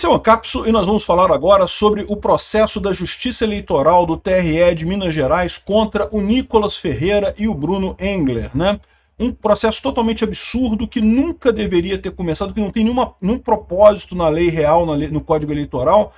Esse é o Ancapso e nós vamos falar agora sobre o processo da Justiça Eleitoral do TRE de Minas Gerais contra o Nicolas Ferreira e o Bruno Engler, né? Um processo totalmente absurdo que nunca deveria ter começado, que não tem nenhum propósito na lei real, no Código Eleitoral.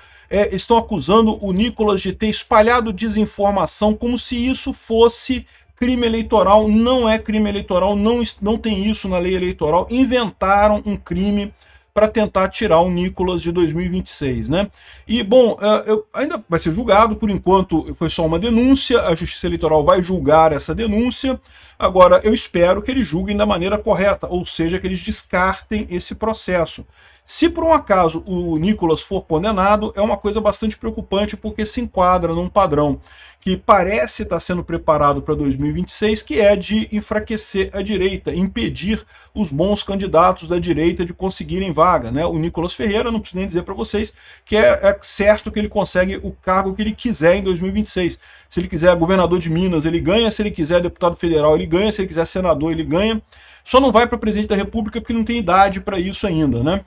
Estão acusando o Nicolas de ter espalhado desinformação como se isso fosse crime eleitoral. Não é crime eleitoral, não tem isso na lei eleitoral. Inventaram um crime para tentar tirar o Nicolas de 2026, né? E, bom, ainda vai ser julgado, por enquanto foi só uma denúncia, a Justiça Eleitoral vai julgar essa denúncia. Agora, eu espero que eles julguem da maneira correta, ou seja, que eles descartem esse processo. Se por um acaso o Nicolas for condenado, é uma coisa bastante preocupante, porque se enquadra num padrão que parece estar sendo preparado para 2026, que é de enfraquecer a direita, impedir os bons candidatos da direita de conseguirem vaga, né? O Nicolas Ferreira, não preciso nem dizer para vocês, que é certo que ele consegue o cargo que ele quiser em 2026. Se ele quiser governador de Minas, ele ganha. Se ele quiser deputado federal, ele ganha. Se ele quiser senador, ele ganha. Só não vai para presidente da República porque não tem idade para isso ainda, né?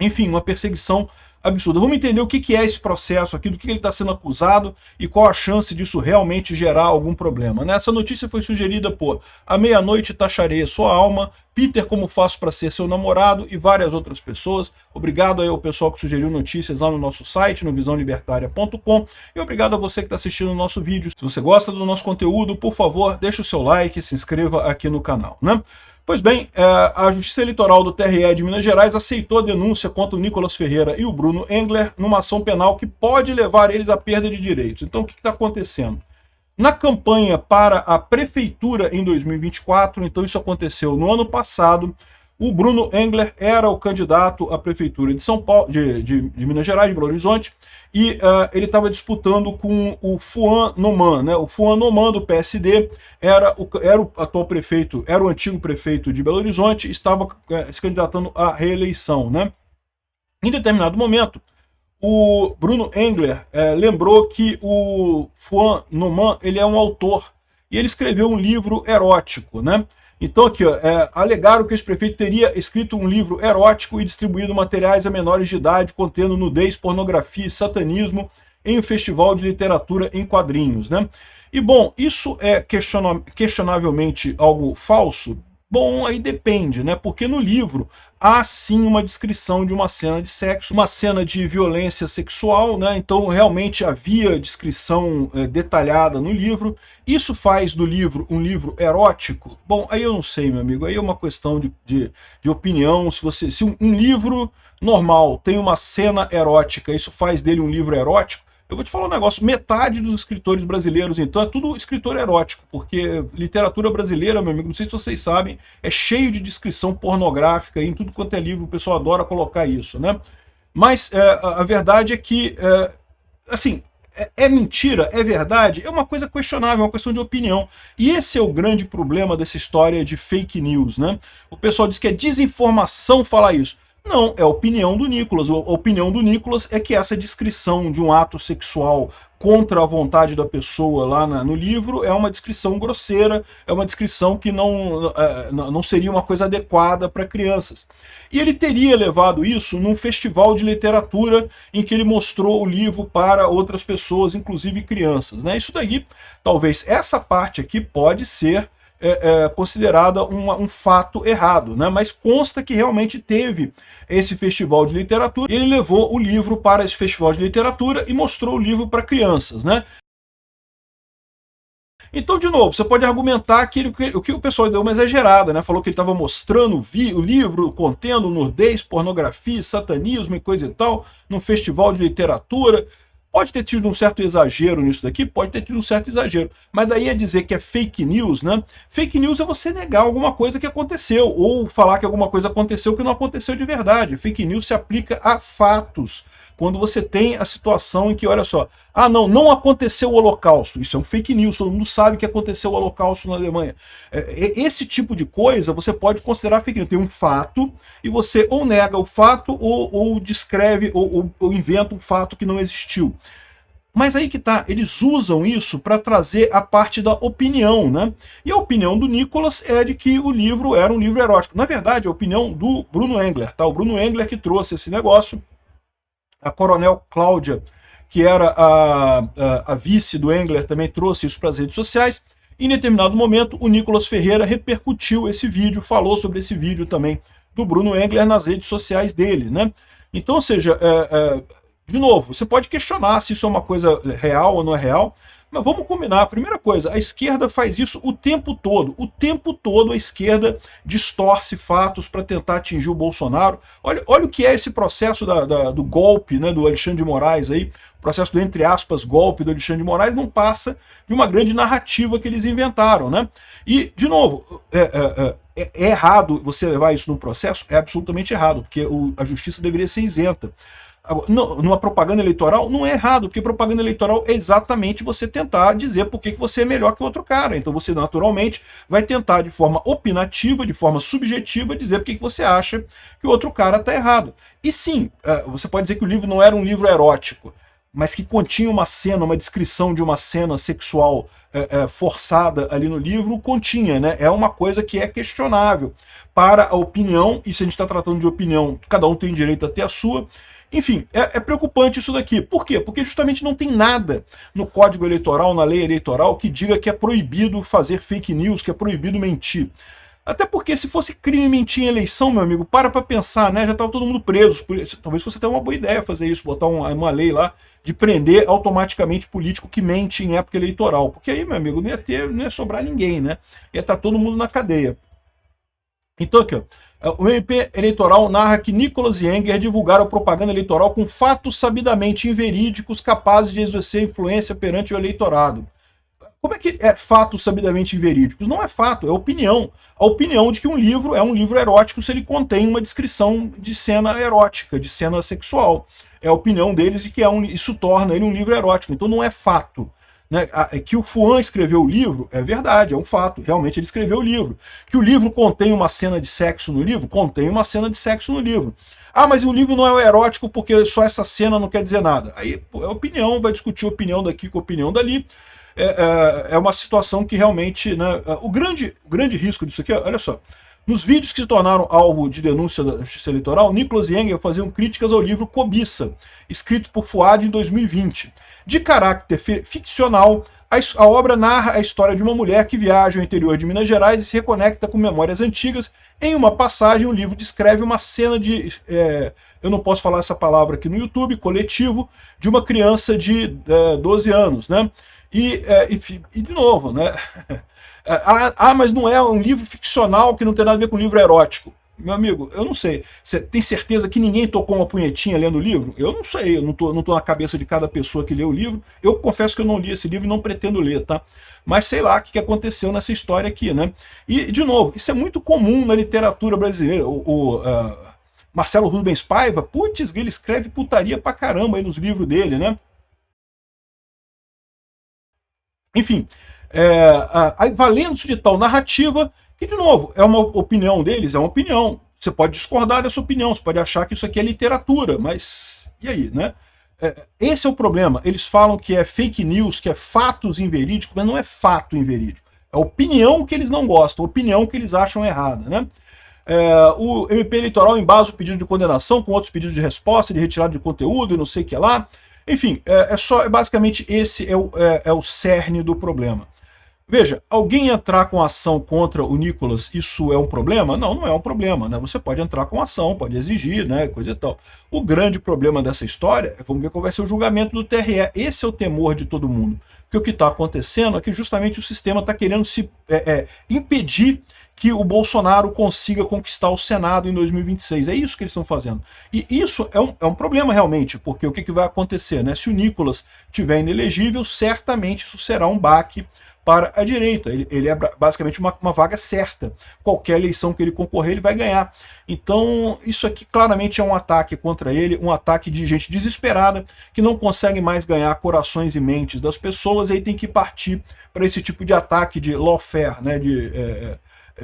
Enfim, uma perseguição absurda. Vamos entender o que é esse processo aqui, do que ele está sendo acusado e qual a chance disso realmente gerar algum problema, né? Essa notícia foi sugerida por A Meia-Noite Taxarei a Sua Alma, Peter Como Faço para Ser Seu Namorado e várias outras pessoas. Obrigado aí ao pessoal que sugeriu notícias lá no nosso site, no visãolibertaria.com, e obrigado a você que está assistindo o nosso vídeo. Se você gosta do nosso conteúdo, por favor, deixe o seu like e se inscreva aqui no canal, né? Pois bem, a Justiça Eleitoral do TRE de Minas Gerais aceitou a denúncia contra o Nicolas Ferreira e o Bruno Engler numa ação penal que pode levar eles à perda de direitos. Então, o que está acontecendo? Na campanha para a prefeitura em 2024, então isso aconteceu no ano passado, o Bruno Engler era o candidato à prefeitura de São Paulo, de Minas Gerais, de Belo Horizonte, e ele estava disputando com o Fuan Noman, né? O Fuan Noman, do PSD, era o atual prefeito, era o antigo prefeito de Belo Horizonte, estava se candidatando à reeleição, né? Em determinado momento, o Bruno Engler lembrou que o Fuan Noman, ele é um autor, e ele escreveu um livro erótico, né? Então aqui, ó, alegaram que esse prefeito teria escrito um livro erótico e distribuído materiais a menores de idade contendo nudez, pornografia e satanismo em um festival de literatura em quadrinhos, né? E bom, isso é questionavelmente algo falso? Bom, aí depende, né? Porque no livro há sim uma descrição de uma cena de sexo, uma cena de violência sexual, né? Então realmente havia descrição detalhada no livro. Isso faz do livro um livro erótico? Bom, aí eu não sei, meu amigo, aí é uma questão de opinião. Se um livro normal tem uma cena erótica, isso faz dele um livro erótico? Eu vou te falar um negócio, metade dos escritores brasileiros, então, é tudo escritor erótico, porque literatura brasileira, meu amigo, não sei se vocês sabem, é cheio de descrição pornográfica, em tudo quanto é livro, o pessoal adora colocar isso, né? Mas a verdade é que, assim, é mentira, é verdade, é uma coisa questionável, é uma questão de opinião. E esse é o grande problema dessa história de fake news, né? O pessoal diz que é desinformação falar isso. Não, é a opinião do Nicolas. A opinião do Nicolas é que essa descrição de um ato sexual contra a vontade da pessoa lá no livro é uma descrição grosseira, é uma descrição que não seria uma coisa adequada para crianças. E ele teria levado isso num festival de literatura em que ele mostrou o livro para outras pessoas, inclusive crianças, né? Isso daí, talvez essa parte aqui pode ser considerada um fato errado, né? Mas consta que realmente teve esse festival de literatura, e ele levou o livro para esse festival de literatura e mostrou o livro para crianças, né? Então, de novo, você pode argumentar que o pessoal deu uma exagerada, né? Falou que ele estava mostrando o livro contendo nudez, pornografia, satanismo e coisa e tal, num festival de literatura. Pode ter tido um certo exagero nisso daqui, pode ter tido um certo exagero, mas daí é dizer que é fake news, né? Fake news é você negar alguma coisa que aconteceu, ou falar que alguma coisa aconteceu que não aconteceu de verdade. Fake news se aplica a fatos. Quando você tem a situação em que, olha só, não aconteceu o Holocausto, isso é um fake news, todo mundo sabe que aconteceu o Holocausto na Alemanha. Esse tipo de coisa você pode considerar fake news. Tem um fato e você ou nega o fato ou descreve ou inventa um fato que não existiu. Mas aí que tá, eles usam isso para trazer a parte da opinião, né? E a opinião do Nicolas é de que o livro era um livro erótico. Na verdade, a opinião do Bruno Engler, tá? O Bruno Engler que trouxe esse negócio. A coronel Cláudia, que era a vice do Engler, também trouxe isso para as redes sociais. Em determinado momento, o Nicolas Ferreira repercutiu esse vídeo, falou sobre esse vídeo também do Bruno Engler nas redes sociais dele, né? Então, ou seja, de novo, você pode questionar se isso é uma coisa real ou não é real, mas vamos combinar. A primeira coisa, a esquerda faz isso o tempo todo. O tempo todo a esquerda distorce fatos para tentar atingir o Bolsonaro. Olha o que é esse processo do golpe, né, do Alexandre de Moraes aí. O processo do, entre aspas, golpe do Alexandre de Moraes não passa de uma grande narrativa que eles inventaram, né? E, de novo, é errado você levar isso num processo? É absolutamente errado, porque a justiça deveria ser isenta. Numa propaganda eleitoral, não é errado, porque propaganda eleitoral é exatamente você tentar dizer por que você é melhor que o outro cara. Então você naturalmente vai tentar de forma opinativa, de forma subjetiva, dizer por que você acha que o outro cara está errado. E sim, você pode dizer que o livro não era um livro erótico, mas que continha uma cena, uma descrição de uma cena sexual forçada ali no livro, continha, né? É uma coisa que é questionável para a opinião, e se a gente está tratando de opinião, cada um tem direito a ter a sua. Enfim, é preocupante isso daqui. Por quê? Porque justamente não tem nada no Código Eleitoral, na lei eleitoral, que diga que é proibido fazer fake news, que é proibido mentir. Até porque se fosse crime mentir em eleição, meu amigo, para pensar, né? Já estava todo mundo preso. Talvez fosse até uma boa ideia fazer isso, botar uma lei lá de prender automaticamente político que mente em época eleitoral. Porque aí, meu amigo, não ia sobrar ninguém, né? Ia estar todo mundo na cadeia. Então aqui, ó. O MP eleitoral narra que Nicolas e Engler divulgaram propaganda eleitoral com fatos sabidamente inverídicos capazes de exercer influência perante o eleitorado. Como é que é fatos sabidamente inverídicos? Não é fato, é opinião. A opinião de que um livro é um livro erótico se ele contém uma descrição de cena erótica, de cena sexual. É a opinião deles e que isso torna ele um livro erótico. Então não é fato. Né? Que o Fuan escreveu o livro, é verdade, é um fato, realmente ele escreveu o livro. Que o livro contém uma cena de sexo no livro, contém uma cena de sexo no livro. Ah, mas o livro não é erótico porque só essa cena não quer dizer nada. Aí é opinião, vai discutir opinião daqui com opinião dali. É uma situação que realmente, né, o grande risco disso aqui, olha só, nos vídeos que se tornaram alvo de denúncia da Justiça Eleitoral, Nicolas e Engler faziam críticas ao livro Cobiça, escrito por Fuad em 2020. De caráter ficcional, a obra narra a história de uma mulher que viaja ao interior de Minas Gerais e se reconecta com memórias antigas. Em uma passagem, o livro descreve uma cena de... eu não posso falar essa palavra aqui no YouTube, coletivo, de uma criança de 12 anos, né? E de novo, né? Mas não é um livro ficcional que não tem nada a ver com livro erótico. Meu amigo, eu não sei. Você tem certeza que ninguém tocou uma punhetinha lendo o livro? Eu não sei, eu não tô na cabeça de cada pessoa que lê o livro. Eu confesso que eu não li esse livro e não pretendo ler, tá? Mas sei lá o que aconteceu nessa história aqui, né? E, de novo, isso é muito comum na literatura brasileira. Marcelo Rubens Paiva, putz, ele escreve putaria pra caramba aí nos livros dele, né? Enfim, valendo-se de tal narrativa, que, de novo, é uma opinião deles, é uma opinião. Você pode discordar dessa opinião, você pode achar que isso aqui é literatura, mas e aí, né? Esse é o problema. Eles falam que é fake news, que é fatos inverídicos, mas não é fato inverídico. É opinião que eles não gostam, opinião que eles acham errada, né? O MP eleitoral embasa o pedido de condenação com outros pedidos de resposta, de retirada de conteúdo e não sei o que lá. Enfim, basicamente esse é o cerne do problema. Veja, alguém entrar com ação contra o Nicolas, isso é um problema? Não, não é um problema, né? Você pode entrar com ação, pode exigir, né, coisa e tal. O grande problema dessa história, vamos ver qual vai ser o julgamento do TRE. Esse é o temor de todo mundo. Porque o que está acontecendo é que justamente o sistema está querendo impedir que o Bolsonaro consiga conquistar o Senado em 2026. É isso que eles estão fazendo. E isso é um problema realmente, porque o que vai acontecer, né? Se o Nicolas estiver inelegível, certamente isso será um baque para a direita. Ele é basicamente uma vaga certa. Qualquer eleição que ele concorrer, ele vai ganhar. Então, isso aqui claramente é um ataque contra ele, um ataque de gente desesperada, que não consegue mais ganhar corações e mentes das pessoas, e aí tem que partir para esse tipo de ataque de lawfare, né?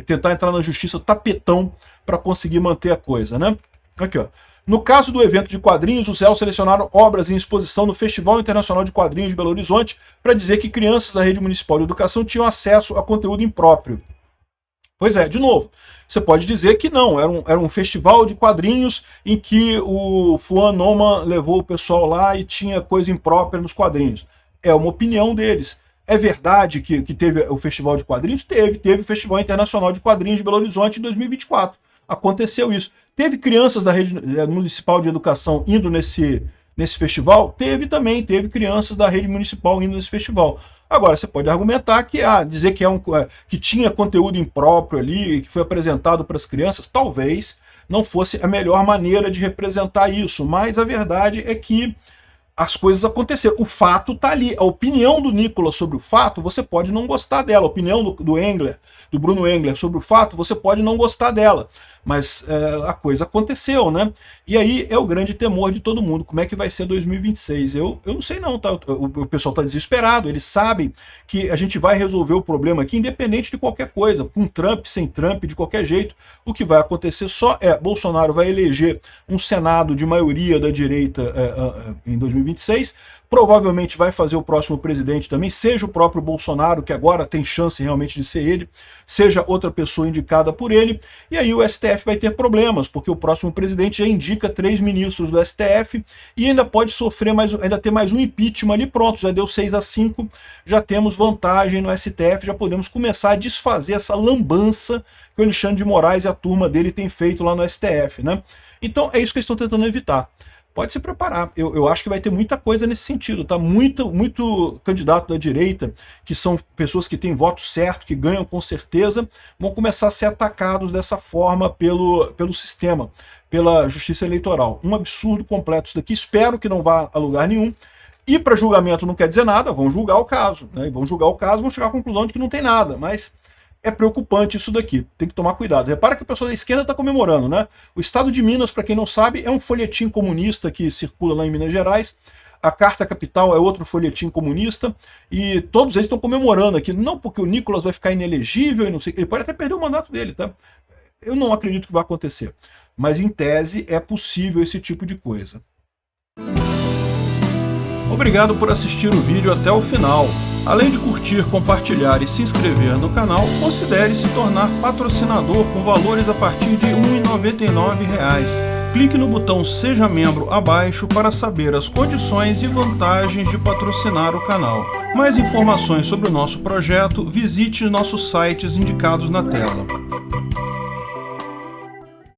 Tentar entrar na justiça tapetão para conseguir manter a coisa, né? Aqui, ó. No caso do evento de quadrinhos, os réus selecionaram obras em exposição no Festival Internacional de Quadrinhos de Belo Horizonte para dizer que crianças da Rede Municipal de Educação tinham acesso a conteúdo impróprio. Pois é, de novo, Você pode dizer que não, era um festival de quadrinhos em que o Fuan Noman levou o pessoal lá e tinha coisa imprópria nos quadrinhos. É uma opinião deles. É verdade que teve o Festival de Quadrinhos? Teve o Festival Internacional de Quadrinhos de Belo Horizonte em 2024. Aconteceu isso. Teve crianças da Rede Municipal de Educação indo nesse festival? Teve crianças da Rede Municipal indo nesse festival. Agora, você pode argumentar que dizer que tinha conteúdo impróprio ali, que foi apresentado para as crianças, talvez não fosse a melhor maneira de representar isso, mas a verdade é que as coisas aconteceram. O fato está ali. A opinião do Nicolas sobre o fato, você pode não gostar dela. A opinião do Engler, do Bruno Engler sobre o fato, você pode não gostar dela. Mas a coisa aconteceu, né? E aí é o grande temor de todo mundo. Como é que vai ser 2026? Eu não sei não, tá? O pessoal está desesperado. Eles sabem que a gente vai resolver o problema aqui, independente de qualquer coisa. Com Trump, sem Trump, de qualquer jeito. O que vai acontecer só Bolsonaro vai eleger um Senado de maioria da direita em 2026. Provavelmente vai fazer o próximo presidente também, seja o próprio Bolsonaro, que agora tem chance realmente de ser ele, seja outra pessoa indicada por ele, e aí o STF vai ter problemas, porque o próximo presidente já indica 3 ministros do STF e ainda pode sofrer ainda ter mais um impeachment ali, pronto, já deu 6-5, já temos vantagem no STF, já podemos começar a desfazer essa lambança que o Alexandre de Moraes e a turma dele tem feito lá no STF, né? Então é isso que eles estão tentando evitar. Pode se preparar. Eu acho que vai ter muita coisa nesse sentido, tá? Muito candidato da direita, que são pessoas que têm voto certo, que ganham com certeza, vão começar a ser atacados dessa forma pelo sistema, pela justiça eleitoral. Um absurdo completo isso daqui. Espero que não vá a lugar nenhum. E para julgamento não quer dizer nada, vão julgar o caso, né? Vão julgar o caso, vão chegar à conclusão de que não tem nada, mas é preocupante isso daqui, tem que tomar cuidado. Repara que a pessoa da esquerda está comemorando, né? O Estado de Minas, para quem não sabe, é um folhetim comunista que circula lá em Minas Gerais. A Carta Capital é outro folhetim comunista, e todos eles estão comemorando aqui, não porque o Nicolas vai ficar inelegível, e não sei, ele pode até perder o mandato dele, tá? Eu não acredito que vai acontecer, mas em tese é possível esse tipo de coisa. Obrigado por assistir o vídeo até o final. Além de curtir, compartilhar e se inscrever no canal, considere se tornar patrocinador com valores a partir de R$ 1,99. Clique no botão Seja Membro abaixo para saber as condições e vantagens de patrocinar o canal. Mais informações sobre o nosso projeto, visite nossos sites indicados na tela.